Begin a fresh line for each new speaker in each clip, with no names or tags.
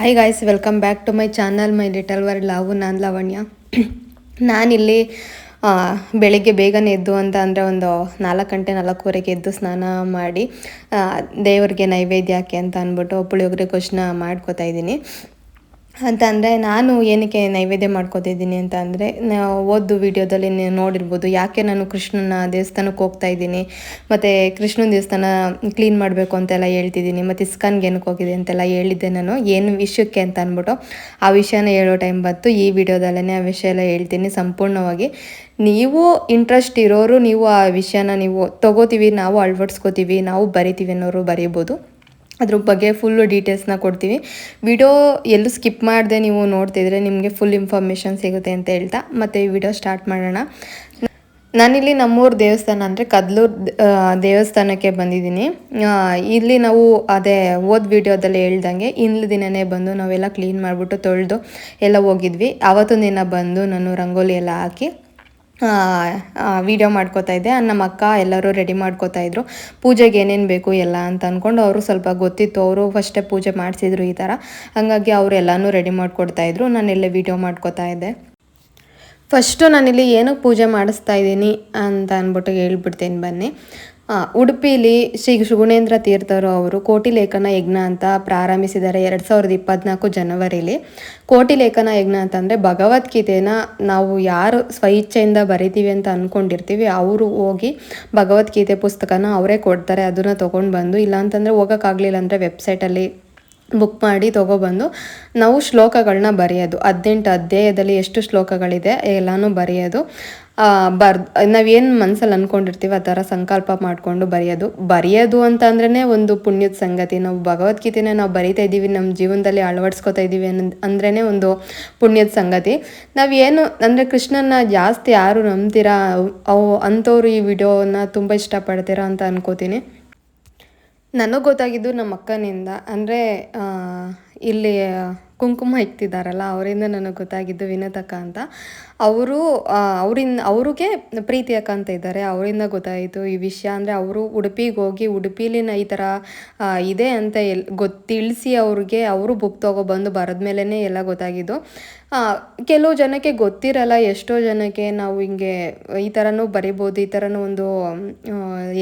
Hi guys, welcome back to my channel my little world love. ನಾನು ಲಾವಣ್ಯ. ನಾನಿಲ್ಲಿ ಬೆಳಿಗ್ಗೆ ಬೇಗನೆ ಎದ್ದು ಅಂತ ಅಂದರೆ ಒಂದು 4 ಗಂಟೆ 4:15ಗೆ ಎದ್ದು ಸ್ನಾನ ಮಾಡಿ ದೇವರಿಗೆ ನೈವೇದ್ಯ ಹಾಕಿ ಅಂತ ಅಂದ್ಬಿಟ್ಟು ಪುಳಿಯೋಗರೆ ಗೊಜ್ಜನ್ನ ಮಾಡ್ಕೋತಾ ಇದ್ದೀನಿ. ಅಂತ ಅಂದರೆ ನಾನು ಏನಕ್ಕೆ ನೈವೇದ್ಯ ಮಾಡ್ಕೋತಿದ್ದೀನಿ ಅಂತ ಅಂದರೆ, ಓದು ವಿಡಿಯೋದಲ್ಲಿ ನೀವು ನೋಡಿರ್ಬೋದು ಯಾಕೆ ನಾನು ಕೃಷ್ಣನ ದೇವಸ್ಥಾನಕ್ಕೆ ಹೋಗ್ತಾ ಇದ್ದೀನಿ, ಮತ್ತು ಕೃಷ್ಣನ ದೇವಸ್ಥಾನ ಕ್ಲೀನ್ ಮಾಡಬೇಕು ಅಂತೆಲ್ಲ ಹೇಳ್ತಿದ್ದೀನಿ, ಮತ್ತು ಇಸ್ಕಾನ್ಗೆ ಏನಕ್ಕೆ ಹೋಗಿದೆ ಅಂತೆಲ್ಲ ಹೇಳಿದ್ದೆ. ನಾನು ಏನು ವಿಷಯಕ್ಕೆ ಅಂತ ಅಂದ್ಬಿಟ್ಟು ಆ ವಿಷಯನ ಹೇಳೋ ಟೈಮ್ ಬಂತು. ಈ ವಿಡಿಯೋದಲ್ಲೇ ಆ ವಿಷಯ ಎಲ್ಲ ಹೇಳ್ತೀನಿ ಸಂಪೂರ್ಣವಾಗಿ. ನೀವು ಇಂಟ್ರೆಸ್ಟ್ ಇರೋರು ನೀವು ಆ ವಿಷಯನ ನೀವು ತೊಗೋತೀವಿ, ನಾವು ಅಳವಡಿಸ್ಕೋತೀವಿ, ನಾವು ಬರಿತೀವಿ ಅನ್ನೋರು ಬರೀಬೋದು. ಅದ್ರ ಬಗ್ಗೆ ಫುಲ್ಲು ಡೀಟೇಲ್ಸ್ನ ಕೊಡ್ತೀವಿ. ವಿಡಿಯೋ ಎಲ್ಲೂ ಸ್ಕಿಪ್ ಮಾಡದೆ ನೀವು ನೋಡ್ತಿದ್ರೆ ನಿಮಗೆ ಫುಲ್ ಇನ್ಫಾರ್ಮೇಷನ್ ಸಿಗುತ್ತೆ ಅಂತ ಹೇಳ್ತಾ ಮತ್ತು ಈ ವಿಡಿಯೋ ಸ್ಟಾರ್ಟ್ ಮಾಡೋಣ. ನಾನಿಲ್ಲಿ ನಮ್ಮೂರು ದೇವಸ್ಥಾನ ಅಂದರೆ ಕದ್ಲೂರು ದೇವಸ್ಥಾನಕ್ಕೆ ಬಂದಿದ್ದೀನಿ. ಇಲ್ಲಿ ನಾವು ಅದೇ ವಿಡಿಯೋದಲ್ಲಿ ಹೇಳ್ದಂಗೆ ಹಿಂದಿನ ದಿನವೇ ಬಂದು ನಾವೆಲ್ಲ ಕ್ಲೀನ್ ಮಾಡಿಬಿಟ್ಟು ತೊಳೆದು ಎಲ್ಲ ಹೋಗಿದ್ವಿ. ಆವತ್ತೊಂದು ದಿನ ಬಂದು ನಾನು ರಂಗೋಲಿ ಎಲ್ಲ ಹಾಕಿ ವಿಡಿಯೋ ಮಾಡ್ಕೋತಾ ಇದ್ದೆ. ನಮ್ಮ ಅಕ್ಕ ಎಲ್ಲರೂ ರೆಡಿ ಮಾಡ್ಕೋತಾಯಿದ್ರು, ಪೂಜೆಗೆ ಏನೇನು ಬೇಕು ಎಲ್ಲ ಅಂತ ಅಂದ್ಕೊಂಡು. ಅವರು ಸ್ವಲ್ಪ ಗೊತ್ತಿತ್ತು, ಅವರು ಫಸ್ಟೇ ಪೂಜೆ ಮಾಡಿಸಿದ್ರು ಈ ಥರ. ಹಾಗಾಗಿ ಅವರು ಎಲ್ಲನೂ ರೆಡಿ ಮಾಡಿಕೊಡ್ತಾಯಿದ್ರು, ನಾನೆಲ್ಲೇ ವಿಡಿಯೋ ಮಾಡ್ಕೋತಾ ಇದ್ದೆ. ಫಸ್ಟು ನಾನಿಲ್ಲಿ ಏನಕ್ಕೆ ಪೂಜೆ ಮಾಡಿಸ್ತಾ ಇದ್ದೀನಿ ಅಂತ ಅಂದ್ಬಿಟ್ಟು ಹೇಳ್ಬಿಡ್ತೀನಿ ಬನ್ನಿ. ಉಡುಪಿಲಿ ಶ್ರೀ ಗುಣೇಂದ್ರ ತೀರ್ಥರು ಅವರು ಕೋಟಿ ಲೇಖನ ಯಜ್ಞ ಅಂತ ಪ್ರಾರಂಭಿಸಿದ್ದಾರೆ 2024 ಜನವರಿಲಿ. ಕೋಟಿ ಲೇಖನ ಯಜ್ಞ ಅಂತಂದರೆ ಭಗವದ್ಗೀತೆನ ನಾವು ಯಾರು ಸ್ವಇಚ್ಛೆಯಿಂದ ಬರಿತೀವಿ ಅಂತ ಅಂದ್ಕೊಂಡಿರ್ತೀವಿ, ಅವರು ಹೋಗಿ ಭಗವದ್ಗೀತೆ ಪುಸ್ತಕನ ಅವರೇ ಕೊಡ್ತಾರೆ. ಅದನ್ನು ತೊಗೊಂಡು ಬಂದು, ಇಲ್ಲಾಂತಂದರೆ ಹೋಗೋಕ್ಕಾಗಲಿಲ್ಲ ಅಂದರೆ ವೆಬ್ಸೈಟಲ್ಲಿ ಬುಕ್ ಮಾಡಿ ತೊಗೊಬಂದು ನಾವು ಶ್ಲೋಕಗಳನ್ನ ಬರೆಯೋದು. 18 ಅಧ್ಯಾಯದಲ್ಲಿ ಎಷ್ಟು ಶ್ಲೋಕಗಳಿದೆ ಎಲ್ಲನೂ ಬರೆಯೋದು. ನಾವೇನು ಮನಸ್ಸಲ್ಲಿ ಅಂದ್ಕೊಂಡಿರ್ತೀವಿ ಆ ಥರ ಸಂಕಲ್ಪ ಮಾಡಿಕೊಂಡು ಬರೆಯೋದು ಅಂತ ಅಂದ್ರೇ ಒಂದು ಪುಣ್ಯದ ಸಂಗತಿ. ನಾವು ಭಗವದ್ಗೀತೆನ ನಾವು ಬರಿತಾ ಇದ್ದೀವಿ, ನಮ್ಮ ಜೀವನದಲ್ಲಿ ಅಳವಡಿಸ್ಕೊತಾ ಇದ್ದೀವಿ ಅಂದ್ರೇ ಒಂದು ಪುಣ್ಯದ ಸಂಗತಿ. ನಾವೇನು ಅಂದರೆ ಕೃಷ್ಣನ ಜಾಸ್ತಿ ಯಾರು ನಂಬ್ತೀರಾ ಅಂಥವ್ರು ಈ ವಿಡಿಯೋನ ತುಂಬ ಇಷ್ಟಪಡ್ತೀರಾ ಅಂತ ಅನ್ಕೋತೀನಿ. ನನಗೆ ಗೊತ್ತಾಗಿದ್ದು ನಮ್ಮ ಅಕ್ಕನಿಂದ, ಅಂದರೆ ಇಲ್ಲಿ ಕುಂಕುಮ ಇಕ್ತಿದ್ದಾರಲ್ಲ ಅವರಿಂದ ನನಗೆ ಗೊತ್ತಾಗಿದ್ದು. ವಿನೋದಕ್ಕ ಅಂತ ಅವ್ರಿಗೆ ಪ್ರೀತಿ ಅಕ್ಕ ಅಂತ ಇದ್ದಾರೆ, ಅವರಿಂದ ಗೊತ್ತಾಯಿತು ಈ ವಿಷಯ. ಅಂದರೆ ಅವರು ಉಡುಪಿಗೆ ಹೋಗಿ ಉಡುಪಿಲಿನ ಈ ಥರ ಇದೆ ಅಂತ ತಿಳಿಸಿ ಅವ್ರಿಗೆ ಅವರು ಬುಕ್ ತೊಗೊಬಂದು ಬರೆದ್ಮೇಲೆ ಎಲ್ಲ ಗೊತ್ತಾಗಿದ್ದು. ಕೆಲವು ಜನಕ್ಕೆ ಗೊತ್ತಿರಲ್ಲ, ಎಷ್ಟೋ ಜನಕ್ಕೆ ನಾವು ಹಿಂಗೆ ಈ ಥರನೂ ಬರಿಬೋದು, ಈ ಥರನೂ ಒಂದು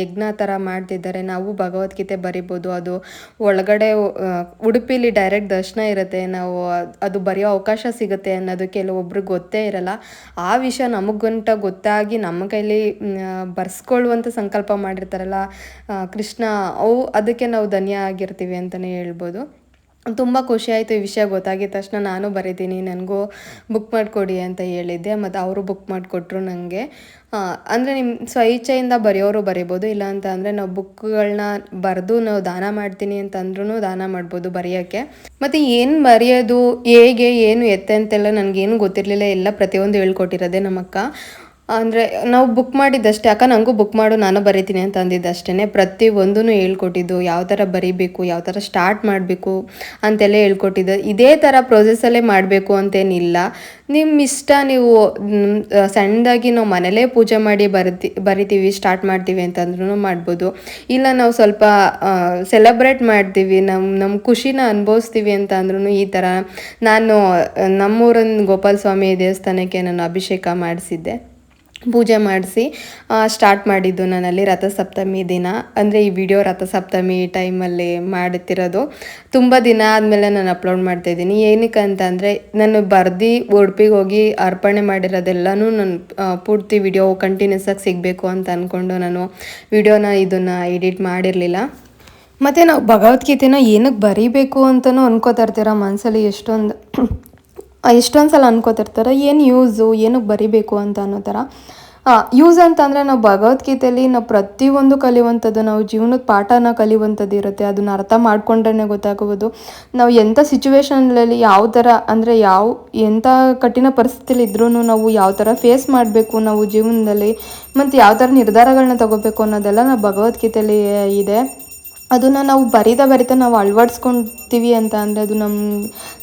ಯಜ್ಞ ಥರ ಮಾಡ್ತಿದ್ದಾರೆ, ನಾವು ಭಗವದ್ಗೀತೆ ಬರಿಬೋದು, ಅದು ಒಳಗಡೆ ಉಡುಪಿಲಿ ಡೈರೆಕ್ಟ್ ದರ್ಶನ ಇರುತ್ತೆ, ನಾವು ಅದು ಬರೆಯೋ ಅವಕಾಶ ಸಿಗುತ್ತೆ ಅನ್ನೋದು ಕೆಲವೊಬ್ರಿಗೆ ಗೊತ್ತೇ ಇರಲ್ಲ. ಆ ವಿಷಯ ನಮಗಂಟ ಗೊತ್ತಾಗಿ ನಮ್ಮ ಕೈಲಿ ಬರ್ಸ್ಕೊಳ್ಳುವಂಥ ಸಂಕಲ್ಪ ಮಾಡಿರ್ತಾರಲ್ಲ ಕೃಷ್ಣ, ಅದಕ್ಕೆ ನಾವು ಧನ್ಯ ಆಗಿರ್ತೀವಿ ಅಂತಲೇ ಹೇಳ್ಬೋದು. ತುಂಬ ಖುಷಿಯಾಯಿತು ಈ ವಿಷಯ ಗೊತ್ತಾಗಿದ ತಕ್ಷಣ. ನಾನು ಬರೀತೀನಿ, ನನಗೂ ಬುಕ್ ಮಾಡಿಕೊಡಿ ಅಂತ ಹೇಳಿದ್ದೆ, ಮತ್ತು ಅವರು ಬುಕ್ ಮಾಡಿಕೊಟ್ರು ನನಗೆ. ಅಂದರೆ ನಿಮ್ಮ ಸ್ವಇಚ್ಛೆಯಿಂದ ಬರೆಯೋರು ಬರಿಬೋದು, ಇಲ್ಲ ಅಂತ ಅಂದರೆ ನಾವು ಬುಕ್ಗಳನ್ನ ಬರೆದು ನಾವು ದಾನ ಮಾಡ್ತೀನಿ ಅಂತಂದ್ರೂ ದಾನ ಮಾಡ್ಬೋದು ಬರೆಯೋಕ್ಕೆ. ಮತ್ತು ಏನು ಬರೆಯೋದು, ಹೇಗೆ ಏನು ಎತ್ತೆ ಅಂತೆಲ್ಲ ನನಗೇನು ಗೊತ್ತಿರಲಿಲ್ಲ, ಎಲ್ಲ ಪ್ರತಿಯೊಂದು ಹೇಳ್ಕೊಟ್ಟಿರೋದೆ ನಮ್ಮ ಅಕ್ಕ. ಅಂದರೆ ನಾವು ಬುಕ್ ಮಾಡಿದ್ದಷ್ಟೇ, ಅಕ್ಕ ನನಗೂ ಬುಕ್ ಮಾಡು ನಾನು ಬರಿತೀನಿ ಅಂತ ಅಂದಿದ್ದಷ್ಟೇ. ಪ್ರತಿಯೊಂದೂ ಹೇಳ್ಕೊಟ್ಟಿದ್ದು, ಯಾವ ಥರ ಬರಿಬೇಕು, ಯಾವ ಥರ ಸ್ಟಾರ್ಟ್ ಮಾಡಬೇಕು ಅಂತೆಲ್ಲ ಹೇಳ್ಕೊಟ್ಟಿದ್ದು. ಇದೇ ಥರ ಪ್ರೊಸೆಸಲ್ಲೇ ಮಾಡಬೇಕು ಅಂತೇನಿಲ್ಲ, ನಿಮ್ಮ ಇಷ್ಟ. ನೀವು ಸಣ್ಣದಾಗಿ ನಾವು ಮನೇಲೇ ಪೂಜೆ ಮಾಡಿ ಬರಿತೀವಿ ಸ್ಟಾರ್ಟ್ ಮಾಡ್ತೀವಿ ಅಂತಂದ್ರೂ ಮಾಡ್ಬೋದು. ಇಲ್ಲ ನಾವು ಸ್ವಲ್ಪ ಸೆಲೆಬ್ರೇಟ್ ಮಾಡ್ತೀವಿ, ನಮ್ಮ ಖುಷಿನ ಅನುಭವಿಸ್ತೀವಿ ಅಂತ ಅಂದ್ರೂ ಈ ಥರ. ನಾನು ನಮ್ಮೂರನ್ನ ಗೋಪಾಲ ಸ್ವಾಮಿ ದೇವಸ್ಥಾನಕ್ಕೆ ನಾನು ಅಭಿಷೇಕ ಮಾಡಿಸಿದ್ದೆ, ಪೂಜೆ ಮಾಡಿಸಿ ಸ್ಟಾರ್ಟ್ ಮಾಡಿದ್ದು ನಾನಲ್ಲಿ ರಥಸಪ್ತಮಿ ದಿನ. ಅಂದರೆ ಈ ವಿಡಿಯೋ ರಥಸಪ್ತಮಿ ಟೈಮಲ್ಲಿ ಮಾಡುತ್ತಿರೋದು. ತುಂಬ ದಿನ ಆದಮೇಲೆ ನಾನು ಅಪ್ಲೋಡ್ ಮಾಡ್ತಾಯಿದ್ದೀನಿ. ಏನಕ್ಕೆ ಅಂತಂದರೆ ನಾನು ಉಡುಪಿಗೆ ಹೋಗಿ ಅರ್ಪಣೆ ಮಾಡಿರೋದೆಲ್ಲನೂ ನಾನು ಪೂರ್ತಿ ವಿಡಿಯೋ ಕಂಟಿನ್ಯೂಸ್ ಆಗಿ ಸಿಗಬೇಕು ಅಂತ ಅಂದ್ಕೊಂಡು ನಾನು ಇದನ್ನು ಎಡಿಟ್ ಮಾಡಿರಲಿಲ್ಲ. ಮತ್ತು ನಾವು ಭಗವದ್ಗೀತೆನ ಏನಕ್ಕೆ ಬರೀಬೇಕು ಅಂತಲೂ ಅನ್ಕೋತಾ ಇರ್ತೀರ ಮನಸ್ಸಲ್ಲಿ. ಎಷ್ಟೊಂದು ಸಲ ಅನ್ಕೋತಿರ್ತಾರೆ ಏನು ಯೂಸು, ಏನಕ್ಕೆ ಬರಿಬೇಕು ಅಂತ ಅನ್ನೋ ಥರ. ಯೂಸ್ ಅಂತಂದರೆ ನಾವು ಭಗವದ್ಗೀತೆಯಲ್ಲಿ ನಾವು ಪ್ರತಿಯೊಂದು ಕಲಿಯುವಂಥದ್ದು, ನಾವು ಜೀವನದ ಪಾಠನ ಕಲಿಯುವಂಥದ್ದು ಇರುತ್ತೆ. ಅದನ್ನು ಅರ್ಥ ಮಾಡ್ಕೊಂಡ್ರೆ ಗೊತ್ತಾಗೋದು ನಾವು ಎಂಥ ಸಿಚುವೇಶನಲ್ಲಿ ಯಾವ ಥರ, ಅಂದರೆ ಎಂಥ ಕಠಿಣ ಪರಿಸ್ಥಿತಿಲಿ ಇದ್ರೂ ನಾವು ಯಾವ ಥರ ಫೇಸ್ ಮಾಡಬೇಕು ನಾವು ಜೀವನದಲ್ಲಿ, ಮತ್ತು ಯಾವ ಥರ ನಿರ್ಧಾರಗಳನ್ನ ತಗೋಬೇಕು ಅನ್ನೋದೆಲ್ಲ ನಾವು ಭಗವದ್ಗೀತೆಯಲ್ಲಿ ಇದೆ. ಅದನ್ನು ನಾವು ಬರಿತಾ ನಾವು ಅಳವಡಿಸ್ಕೊತೀವಿ ಅಂತ ಅಂದರೆ ಅದು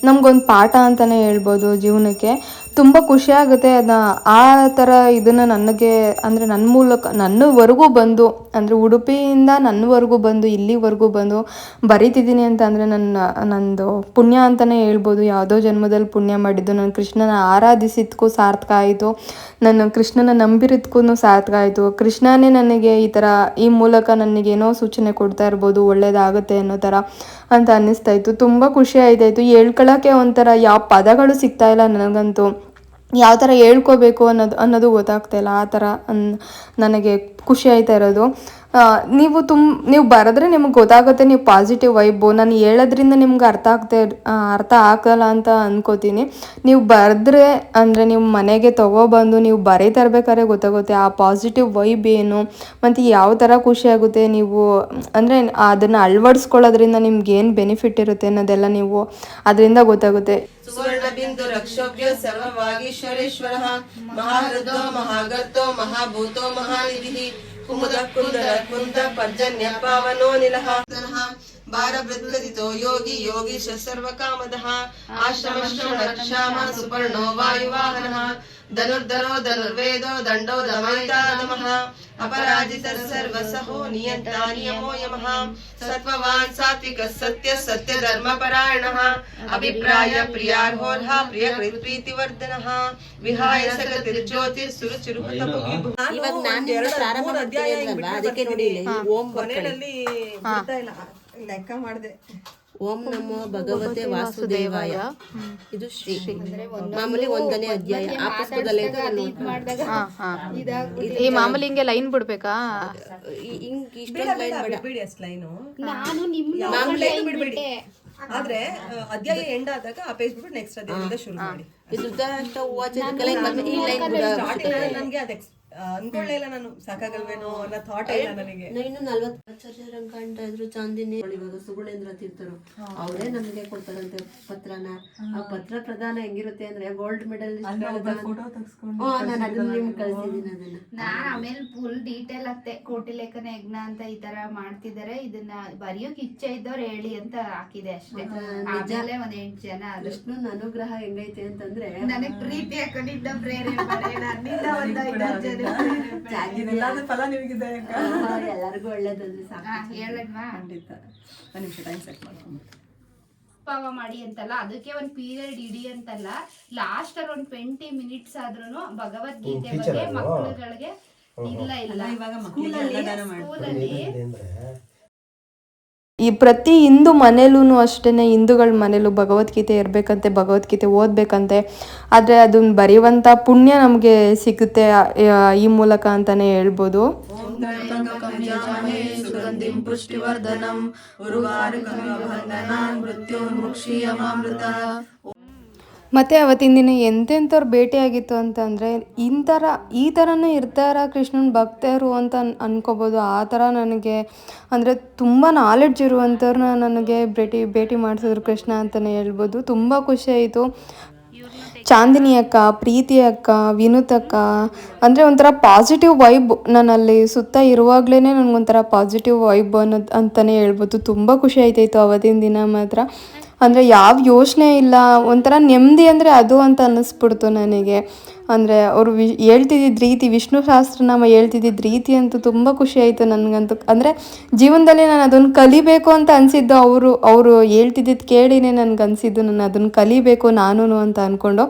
ನಮಗೊಂದು ಪಾಠ ಅಂತಲೇ ಹೇಳ್ಬೋದು ಜೀವನಕ್ಕೆ. ತುಂಬ ಖುಷಿಯಾಗುತ್ತೆ ಆ ಥರ ಇದನ್ನು ನನಗೆ ಅಂದರೆ ನನ್ನ ಮೂಲಕ ನನ್ನವರೆಗೂ ಬಂದು ಅಂದರೆ ಉಡುಪಿಯಿಂದ ನನ್ನವರೆಗೂ ಬಂದು ಇಲ್ಲಿವರೆಗೂ ಬಂದು ಬರೀತಿದ್ದೀನಿ ಅಂತ ಅಂದರೆ ನಂದು ಪುಣ್ಯ ಅಂತಲೇ ಹೇಳ್ಬೋದು. ಯಾವುದೋ ಜನ್ಮದಲ್ಲಿ ಪುಣ್ಯ ಮಾಡಿದ್ದು, ನಾನು ಕೃಷ್ಣನ ಆರಾಧಿಸಿದ್ಕೂ ಸಾರ್ಥಕ ಆಯಿತು, ನಾನು ಕೃಷ್ಣನ ನಂಬಿರೋದಕ್ಕೂ ಸಾರ್ಥಕ ಆಯಿತು. ಕೃಷ್ಣನೇ ನನಗೆ ಈ ಮೂಲಕ ನನಗೇನೋ ಸೂಚನೆ ಕೊಡ್ತಾ ಇರ್ಬೋದು, ಒಳ್ಳೇದಾಗುತ್ತೆ ಅನ್ನೋ ಥರ ಅಂತ ಅನ್ನಿಸ್ತಾ ಇತ್ತು. ತುಂಬ ಖುಷಿ ಆಯ್ತಾಯಿತ್ತು. ಹೇಳ್ಕೊಳ್ಳೋಕ್ಕೆ ಒಂಥರ ಯಾವ ಪದಗಳು ಸಿಗ್ತಾ ಇಲ್ಲ ನನಗಂತೂ. ಯಾವ ಥರ ಹೇಳ್ಕೋಬೇಕು ಅನ್ನೋದು ಗೊತ್ತಾಗ್ತಾಯಿಲ್ಲ. ಆ ಥರ ನನಗೆ ಖುಷಿ ಆಯ್ತಾ ಇರೋದು. ನೀವು ಬರೆದ್ರೆ ನಿಮ್ಗೆ ಗೊತ್ತಾಗುತ್ತೆ, ನೀವು ಪಾಸಿಟಿವ್ ವೈಬು. ನಾನು ಹೇಳೋದ್ರಿಂದ ನಿಮ್ಗೆ ಅರ್ಥ ಆಗಲ್ಲ ಅಂತ ಅಂದ್ಕೋತೀನಿ. ನೀವು ಬರೆದ್ರೆ ಅಂದರೆ ನೀವು ಮನೆಗೆ ತೊಗೊಬಂದು ನೀವು ಬರೀತಾ ಇರ್ಬೇಕಾದ್ರೆ ಗೊತ್ತಾಗುತ್ತೆ ಆ ಪಾಸಿಟಿವ್ ವೈಬ್ ಏನು, ಮತ್ತು ಯಾವ ಥರ ಖುಷಿ ಆಗುತ್ತೆ. ನೀವು ಅಂದರೆ ಅದನ್ನು ಅಳವಡಿಸ್ಕೊಳ್ಳೋದ್ರಿಂದ ನಿಮ್ಗೆ ಏನು ಬೆನಿಫಿಟ್ ಇರುತ್ತೆ ಅನ್ನೋದೆಲ್ಲ ನೀವು ಅದರಿಂದ ಗೊತ್ತಾಗುತ್ತೆ.
ಸುವರ್ಣಬಿಂದು ರಕ್ಷೋಭ್ಯ ಸರ್ವವಾಗೀಶ್ವರೇಶ್ವರಃ ಮಹಾರುದ್ರೋ ಮಹಾಗರ್ಧೋ ಮಹಾಭೂತೋ ಮಹಾನಿಧಿಃ ಕುಮುದ ಕುಂದರ ಕುಂದ ಪರ್ಜನ್ಯ ಪಾವನೋ ನಿಲಃ ಭಾರಭೃದ್ಗದಿತೋ ಯೋಗಿ ಯೋಗೀಶ ಸರ್ವಕಾಮದಃ ಆಶ್ರಮ ಶ್ರವಣ ಸುಪರ್ಣೋ ವಾಯುವಾಹನಃ ಧನುರ್ಧರೋ ಧನುರ್ವೇದೋ ದಂಡೋ ದಮಯಿತಾದಮಃ ಅಪರಾಜಿತ ಸರ್ವಸಹೋ ನಿಯಂತಾ ನಿಯಮೋ ಯಮಃ ಸತ್ವವಾನ್ ಸಾತ್ವಿಕ ಸತ್ಯ ಸತ್ಯ ಧರ್ಮ ಪರಾಯಣಃ ಅಭಿಪ್ರಾಯ ಪ್ರಿಯಾರ್ಹೋರ್ಹ ಪ್ರಿಯಕೃತ್ ಪ್ರೀತಿವರ್ಧನಃ ವಿಹಾಯ ಸಗತಿರ್ ಜ್ಯೋತಿರ್ ಸುರುಚಿರು ತಪುಗಿಭು.
ಇವಾಗ ನಾನು ಪ್ರಾರಂಭ ಮಾಡ್ತೀನಿ ಅಲ್ವಾ, ಅದಕ್ಕೆ ನೋಡಿ ಓಂ
ಕೊನೆಯಲ್ಲಿ ಬಿಡ್ತಾ ಇಲ್ಲ, ಲೆಕ್ಕ ಮಾಡಿದೆ.
ಓಂ ನಮೋ ಭಗವತೆ ವಾಸುದೇವಾಯ. ಇದು ಶ್ರೀ ಮಾಮೂಲಿ 1ನೇ ಅಧ್ಯಾಯ. ಆ ಪುಸ್ತಕದಲ್ಲಿ
ಈ ಮಾಮೂಲಿ ಹಿಂಗೆ ಲೈನ್ ಬಿಡ್ಬೇಕಾ?
ಹಿಂಗ್ ಇಷ್ಟೊಂದು ಲೈನ್ ಬೇಡ,
ಬಿಡಿ ಅಷ್ಟು ಲೈನು.
ಮಾಮೂಲಿ
ಆದ್ರೆ ಅಧ್ಯಾಯ ಎಂಡ್ ಆದಾಗ ಆ ಪೇಜ್ ಬಿಟ್ಟು ನೆಕ್ಸ್ಟ್ ಅಧ್ಯಾಯದಿಂದ ಶುರು ಮಾಡಿ.
ಇದು ಧೃತರಾಷ್ಟ್ರ ವಾಚ ಈ ಲೈನ್
ನನಗೆ ಅದೇ ಅನ್ಕೊಳ್ಳೇ ಇಲ್ಲ, ನಾನು ಸಾಕಾಗಲ್ವೇನೋ ಅನ್ನೋ ಥಾಟ್ ಇಲ್ಲ ನನಗೆ.
ಇನ್ನು 40 ರಂಗಂಟ ಇದ್ರು ಚಾಂದಿನಿ. ಇವಾಗ ಸುಗುಣೇಂದ್ರ ತೀರ್ಥರು ಅವರೇ ನಮಗೆ ಕೊಡ್ತಾರಂತೆ ಪತ್ರನ. ಆ ಪತ್ರ ಪ್ರದಾನ ಹೆಂಗಿರುತ್ತೆ ಅಂದ್ರೆ ಗೋಲ್ಡ್ ಮೆಡಲ್ ನಾನು ಅದನ್ನ ನಿಮ್ಗೆ ಕಳ್ಸಿದೀನಿ. ಅದನ್ನ
ನಾನ್ ಆಮೇಲೆ ಫುಲ್ ಡೀಟೇಲ್ ಆಗ್ತೆ. ಕೋಟಿ ಲೇಖನ ಯಜ್ಞ ಅಂತ ಈ ತರ ಮಾಡ್ತಿದಾರೆ, ಇದನ್ನ ಬರೆಯೋಕ್ ಇಚ್ಛೆ ಇದ್ದವ್ರು ಹೇಳಿ ಅಂತ ಹಾಕಿದೆ ಅಷ್ಟೇ. ಆಮೇಲೆ ಒಂದ್ 8 ಜನ
ಕೃಷ್ಣನ ಅನುಗ್ರಹ ಹೆಂಗೈತೆ ಅಂತಂದ್ರೆ
ನನಗ್ ಪ್ರೀತಿ ಹಾಕೊಂಡಿದ್ದ ಪ್ರೇರಣೆ ನನ್ನಿಂದ ಒಂದ್ 5 ಜನ
ಫಲ ನಿಮಗಿದೆ.
ಎಲ್ಲರಿಗೂ ಒಳ್ಳೇದಂದ್ರೆ ಸಾಕು.
ಹೇಳಣ್ವಾ
ಖಂಡಿತ. ಒಂದು ನಿಮಿಷ ಟೈಮ್ ಸೆಟ್ ಮಾಡ್ಕೊಂಡು
ಪಾವ ಮಾಡಿ ಅಂತಲ್ಲ, ಅದಕ್ಕೆ ಒಂದ್ ಪೀರಿಯಡ್ ಇಡಿ ಅಂತಲ್ಲ, ಲಾಸ್ಟ್ ಅಲ್ಲಿ ಒಂದ್ 20 ಮಿನಿಟ್ಸ್ ಆದ್ರೂ ಭಗವದ್ಗೀತೆ ಬಗ್ಗೆ ಮಕ್ಕಳುಗಳಿಗೆ ಇಲ್ಲ
ಇವಾಗ ಸ್ಕೂಲಲ್ಲಿ
ಈ ಪ್ರತಿ ಹಿಂದೂ ಮನೇಲೂ ಅಷ್ಟೇ, ಹಿಂದೂಗಳ ಮನೇಲೂ ಭಗವದ್ಗೀತೆ ಇರಬೇಕಂತೆ, ಭಗವದ್ಗೀತೆ ಓದಬೇಕಂತೆ. ಆದರೆ ಅದನ್ನ ಬರೆಯುವಂಥ ಪುಣ್ಯ ನಮಗೆ ಸಿಗುತ್ತೆ ಈ ಮೂಲಕ ಅಂತಲೇ ಹೇಳ್ಬೋದು. ಮತ್ತು ಅವತ್ತಿನ ದಿನ ಎಂತೆಂಥವ್ರು ಭೇಟಿಯಾಗಿತ್ತು ಅಂತಂದರೆ ಈ ಥರನೂ ಇರ್ತಾರ ಕೃಷ್ಣನ ಭಕ್ತರು ಅಂತ ಅನ್ಕೋಬೋದು. ಆ ಥರ ನನಗೆ ಅಂದರೆ ತುಂಬ ನಾಲೆಡ್ಜ್ ಇರುವಂಥವ್ರನ್ನ ನನಗೆ ಭೇಟಿ ಮಾಡಿಸಿದ್ರು ಕೃಷ್ಣ ಅಂತಲೇ ಹೇಳ್ಬೋದು. ತುಂಬ ಖುಷಿಯಾಯಿತು. ಚಾಂದಿನಿ ಅಕ್ಕ, ಪ್ರೀತಿ ಅಕ್ಕ, ವಿನುತ್ ಅಕ್ಕ, ಅಂದರೆ ಒಂಥರ ಪಾಸಿಟಿವ್ ವೈಬ್. ನಾನಲ್ಲಿ ಸುತ್ತ ಇರುವಾಗಲೇ ನನಗೊಂಥರ ಪಾಸಿಟಿವ್ ವೈಬ್ ಅಂತಲೇ ಹೇಳ್ಬೋದು. ತುಂಬ ಖುಷಿ ಆಯ್ತಾಯಿತ್ತು ಅವತ್ತಿನ ದಿನ ಮಾತ್ರ. ಅಂದರೆ ಯಾವ ಯೋಚನೆ ಇಲ್ಲ, ಒಂಥರ ನೆಮ್ಮದಿ ಅಂದರೆ ಅದು ಅಂತ ಅನ್ನಿಸ್ಬಿಡ್ತು ನನಗೆ. ಅಂದರೆ ಅವರು ಹೇಳ್ತಿದ್ದ ರೀತಿ, ವಿಷ್ಣು ಸಹಸ್ರನಾಮ ಹೇಳ್ತಿದ್ದ ರೀತಿ ಅಂತೂ ತುಂಬ ಖುಷಿ ಆಯಿತು ನನಗಂತೂ. ಅಂದರೆ ಜೀವನದಲ್ಲಿ ನಾನು ಅದನ್ನು ಕಲಿಬೇಕು ಅಂತ ಅನಿಸಿದ್ದು, ಅವರು ಹೇಳ್ತಿದ್ದಿದ್ದು ಕೇಳಿನೇ ನನಗೆ ಅನಿಸಿದ್ದು ನಾನು ಅದನ್ನು ಕಲಿಬೇಕು ನಾನು ಅಂತ ಅಂದ್ಕೊಂಡು.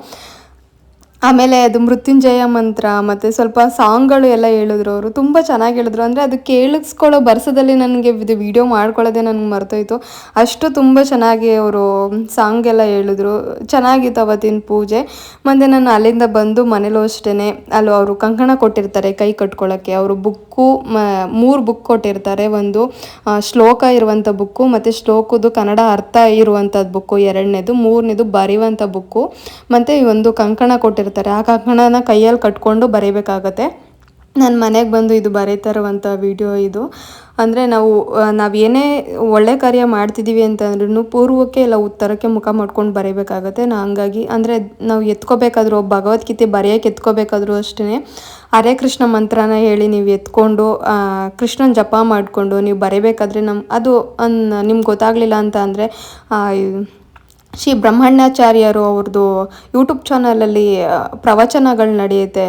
ಆಮೇಲೆ ಅದು ಮೃತ್ಯುಂಜಯ ಮಂತ್ರ ಮತ್ತು ಸ್ವಲ್ಪ ಸಾಂಗ್ಗಳು ಎಲ್ಲ ಹೇಳಿದ್ರು. ಅವರು ತುಂಬ ಚೆನ್ನಾಗಿ ಹೇಳಿದ್ರು. ಅಂದರೆ ಅದು ಕೇಳಿಸ್ಕೊಳ್ಳೋ ಬರ್ಸದಲ್ಲಿ ನನಗೆ ಇದು ವಿಡಿಯೋ ಮಾಡ್ಕೊಳ್ಳೋದೇ ನನಗೆ ಮರ್ತೋಯ್ತು. ಅಷ್ಟು ತುಂಬ ಚೆನ್ನಾಗಿ ಅವರು ಸಾಂಗ್ ಎಲ್ಲ ಹೇಳಿದ್ರು. ಚೆನ್ನಾಗಿತ್ತು ಅವತ್ತಿನ ಪೂಜೆ. ಮತ್ತು ನಾನು ಅಲ್ಲಿಂದ ಬಂದು ಮನೇಲೂ ಅಷ್ಟೇ, ಅಲ್ಲಿ ಅವರು ಕಂಕಣ ಕೊಟ್ಟಿರ್ತಾರೆ ಕೈ ಕಟ್ಕೊಳ್ಳೋಕ್ಕೆ. ಅವರು ಬುಕ್ಕು 3 ಬುಕ್ ಕೊಟ್ಟಿರ್ತಾರೆ. ಒಂದು ಶ್ಲೋಕ ಇರುವಂಥ ಬುಕ್ಕು, ಮತ್ತು ಶ್ಲೋಕದ್ದು ಕನ್ನಡ ಅರ್ಥ ಇರುವಂಥದ್ದು ಬುಕ್ಕು 2ನೇದು, 3ನೇದು ಬರೆಯುವಂಥ ಬುಕ್ಕು, ಮತ್ತು ಒಂದು ಕಂಕಣ ಕೊಟ್ಟಿರ್ತಾರೆ. ಆ ಕಂಕಣನ ಕೈಯಲ್ಲಿ ಕಟ್ಕೊಂಡು ಬರೀಬೇಕಾಗತ್ತೆ. ನಾನು ಮನೆಗೆ ಬಂದು ಇದು ಬರೀತಾ ಇರುವಂಥ ವಿಡಿಯೋ ಇದು. ಅಂದರೆ ನಾವೇನೇ ಒಳ್ಳೆ ಕಾರ್ಯ ಮಾಡ್ತಿದ್ದೀವಿ ಅಂತಂದ್ರೂ ಪೂರ್ವಕ್ಕೆ ಇಲ್ಲ ಉತ್ತರಕ್ಕೆ ಮುಖ ಮಾಡ್ಕೊಂಡು ಬರೀಬೇಕಾಗತ್ತೆ. ಹಂಗಾಗಿ ಅಂದರೆ ನಾವು ಎತ್ಕೋಬೇಕಾದ್ರೂ ಭಗವದ್ಗೀತೆ ಬರೆಯೋಕ್ಕೆ ಎತ್ಕೋಬೇಕಾದ್ರೂ ಅಷ್ಟೇ ಹರೇ ಕೃಷ್ಣ ಮಂತ್ರನ ಹೇಳಿ ನೀವು ಎತ್ಕೊಂಡು ಕೃಷ್ಣನ ಜಪ ಮಾಡಿಕೊಂಡು ನೀವು ಬರೀಬೇಕಾದ್ರೆ ಅದು ನಿಮ್ಗೆ ಗೊತ್ತಾಗಲಿಲ್ಲ ಅಂತ ಅಂದರೆ ಶ್ರೀ ಬ್ರಹ್ಮಣ್ಯಾಚಾರ್ಯರು ಅವ್ರದ್ದು ಯೂಟ್ಯೂಬ್ ಚಾನಲಲ್ಲಿ ಪ್ರವಚನಗಳು ನಡೆಯುತ್ತೆ,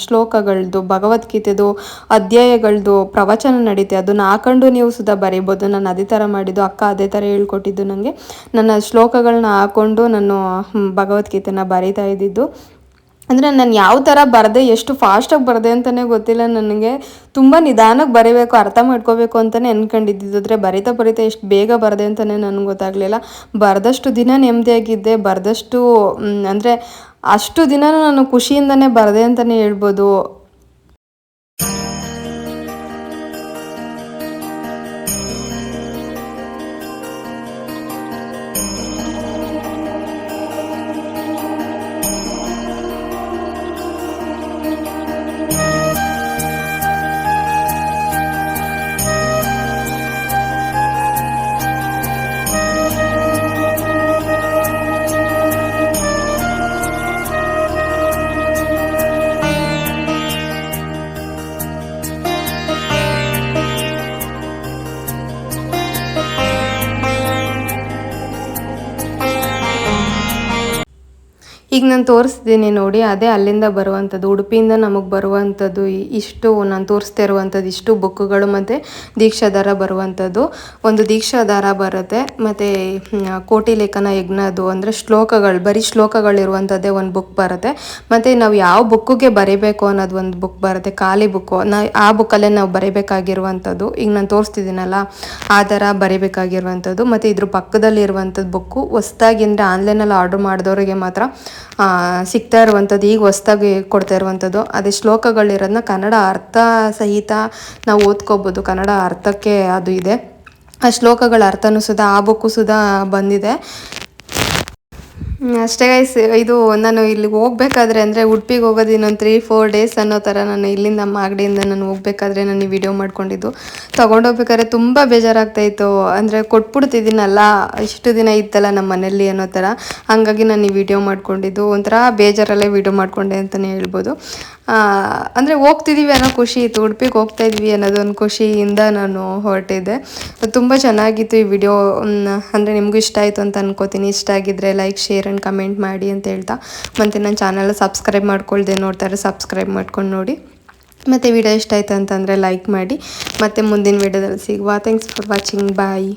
ಶ್ಲೋಕಗಳದ್ದು, ಭಗವದ್ಗೀತೆದು ಅಧ್ಯಾಯಗಳದ್ದು ಪ್ರವಚನ ನಡೀತೆ. ಅದನ್ನು ಹಾಕೊಂಡು ನೀವು ಸುಧಾ ಬರೀಬೋದು. ನಾನು ಅದೇ ಥರ ಮಾಡಿದ್ದು, ಅಕ್ಕ ಅದೇ ಥರ ಹೇಳ್ಕೊಟ್ಟಿದ್ದು ನನಗೆ. ನನ್ನ ಶ್ಲೋಕಗಳನ್ನ ಹಾಕ್ಕೊಂಡು ನಾನು ಭಗವದ್ಗೀತೆನ ಬರೀತಾ ಇದ್ದಿದ್ದು. ಅಂದರೆ ನಾನು ಯಾವ ಥರ ಬರೆದೆ, ಎಷ್ಟು ಫಾಸ್ಟಾಗಿ ಬರೆದೆ ಅಂತಲೇ ಗೊತ್ತಿಲ್ಲ ನನಗೆ. ತುಂಬ ನಿಧಾನಕ್ಕೆ ಬರೀಬೇಕು, ಅರ್ಥ ಮಾಡ್ಕೋಬೇಕು ಅಂತಲೇ ಅಂದ್ಕೊಂಡಿದ್ದಿದ್ದು. ಆದರೆ ಬರಿತಾ ಬರಿತಾ ಎಷ್ಟು ಬೇಗ ಬರೆದೆ ಅಂತಲೇ ನನಗೆ ಗೊತ್ತಾಗಲಿಲ್ಲ. ಬರೆದಷ್ಟು ದಿನ ನೆಮ್ಮದಿಯಾಗಿದ್ದೆ, ಬರೆದಷ್ಟು ಅಂದರೆ ಅಷ್ಟು ದಿನ ನಾನು ಖುಷಿಯಿಂದನೇ ಬರೆದೆ ಅಂತಲೇ ಹೇಳ್ಬೋದು. ಈಗ ನಾನು ತೋರಿಸ್ತೀನಿ ನೋಡಿ, ಅದೇ ಅಲ್ಲಿಂದ ಬರುವಂಥದ್ದು, ಉಡುಪಿಯಿಂದ ನಮಗೆ ಬರುವಂಥದ್ದು. ಇಷ್ಟು ನಾನು ತೋರಿಸ್ತಾ ಇರುವಂಥದ್ದು ಇಷ್ಟು ಬುಕ್ಗಳು ಮತ್ತು ದೀಕ್ಷಾಧಾರ ಬರುವಂಥದ್ದು. ಒಂದು ದೀಕ್ಷಾಧಾರ ಬರುತ್ತೆ, ಮತ್ತು ಕೋಟಿ ಲೇಖನ ಯಜ್ಞದ್ದು ಅಂದರೆ ಶ್ಲೋಕಗಳು, ಬರೀ ಶ್ಲೋಕಗಳಿರುವಂಥದ್ದೇ ಒಂದು ಬುಕ್ ಬರುತ್ತೆ. ಮತ್ತು ನಾವು ಯಾವ ಬುಕ್ಕಿಗೆ ಬರೀಬೇಕು ಅನ್ನೋದು ಒಂದು ಬುಕ್ ಬರುತ್ತೆ, ಖಾಲಿ ಬುಕ್ಕು. ಆ ಬುಕ್ಕಲ್ಲೇ ನಾವು ಬರೀಬೇಕಾಗಿರುವಂಥದ್ದು. ಈಗ ನಾನು ತೋರಿಸ್ತಿದ್ದೀನಲ್ಲ ಆ ಥರ ಬರೀಬೇಕಾಗಿರುವಂಥದ್ದು. ಮತ್ತು ಇದ್ರ ಪಕ್ಕದಲ್ಲಿ ಇರುವಂಥದ್ದು ಬುಕ್ಕು ಹೊಸ್ದಾಗಿ ಅಂದರೆ ಆನ್ಲೈನಲ್ಲಿ ಆರ್ಡ್ರ್ ಮಾಡಿದವರಿಗೆ ಮಾತ್ರ ಸಿಗ್ತಾ ಇರುವಂಥದ್ದು, ಈಗ ಹೊಸ್ದಾಗಿ ಕೊಡ್ತಾ ಇರುವಂಥದ್ದು. ಅದೇ ಶ್ಲೋಕಗಳಿರೋದನ್ನ ಕನ್ನಡ ಅರ್ಥ ಸಹಿತ ನಾವು ಓದ್ಕೋಬೋದು. ಕನ್ನಡ ಅರ್ಥಕ್ಕೆ ಅದು ಇದೆ, ಆ ಶ್ಲೋಕಗಳ ಅರ್ಥನೂ ಸುಧಾ ಆ ಬುಕ್ಕು ಸುಧಾ ಬಂದಿದೆ. ಅಷ್ಟೇ ಗೈಸ್. ಇದು ನಾನು ಇಲ್ಲಿಗೆ ಹೋಗ್ಬೇಕಾದ್ರೆ ಅಂದರೆ ಉಡುಪಿಗೆ ಹೋಗೋದು ಇನ್ನೊಂದು 3-4 ಡೇಸ್ ಅನ್ನೋ ಥರ ನಾನು ಇಲ್ಲಿಂದ ಮಾಗಡಿಯಿಂದ ನಾನು ಹೋಗ್ಬೇಕಾದ್ರೆ ನಾನು ಈ ವಿಡಿಯೋ ಮಾಡ್ಕೊಂಡಿದ್ದು. ತೊಗೊಂಡೋಗ್ಬೇಕಾದ್ರೆ ತುಂಬ ಬೇಜಾರಾಗ್ತಾಯಿತ್ತು. ಅಂದರೆ ಕೊಟ್ಬಿಡ್ತಿದ್ದೀನಲ್ಲ, ಇಷ್ಟು ದಿನ ಇತ್ತಲ್ಲ ನಮ್ಮ ಮನೇಲಿ ಅನ್ನೋ ಥರ. ಹಾಗಾಗಿ ನಾನು ಈ ವಿಡಿಯೋ ಮಾಡ್ಕೊಂಡಿದ್ದು ಒಂಥರ ಬೇಜಾರಲ್ಲೇ ವಿಡಿಯೋ ಮಾಡ್ಕೊಂಡೆ ಅಂತಲೇ ಹೇಳ್ಬೋದು. ಅಂದರೆ ಹೋಗ್ತಿದ್ದೀವಿ ಅನ್ನೋ ಖುಷಿ ಇತ್ತು, ಉಡುಪಿಗೆ ಹೋಗ್ತಾಯಿದ್ವಿ ಅನ್ನೋದೊಂದು ಖುಷಿಯಿಂದ ನಾನು ಹೊರಟಿದ್ದೆ. ತುಂಬ ಚೆನ್ನಾಗಿತ್ತು ಈ ವಿಡಿಯೋ. ಅಂದರೆ ನಿಮಗೂ ಇಷ್ಟ ಆಯಿತು ಅಂತ ಅನ್ಕೋತೀನಿ. ಇಷ್ಟ ಆಗಿದ್ದರೆ ಲೈಕ್, ಶೇರ್ ಆ್ಯಂಡ್ ಕಮೆಂಟ್ ಮಾಡಿ ಅಂತ ಹೇಳ್ತಾ, ಮತ್ತು ನನ್ನ ಚಾನಲ್ ಸಬ್ಸ್ಕ್ರೈಬ್ ಮಾಡ್ಕೊಳ್ದೆ ನೋಡ್ತಾರೆ, ಸಬ್ಸ್ಕ್ರೈಬ್ ಮಾಡ್ಕೊಂಡು ನೋಡಿ. ಮತ್ತು ವಿಡಿಯೋ ಇಷ್ಟ ಆಯಿತು ಅಂತಂದರೆ ಲೈಕ್ ಮಾಡಿ. ಮತ್ತು ಮುಂದಿನ ವಿಡಿಯೋದಲ್ಲಿ ಸಿಗುವ. Thanks for watching. ಬಾಯ್.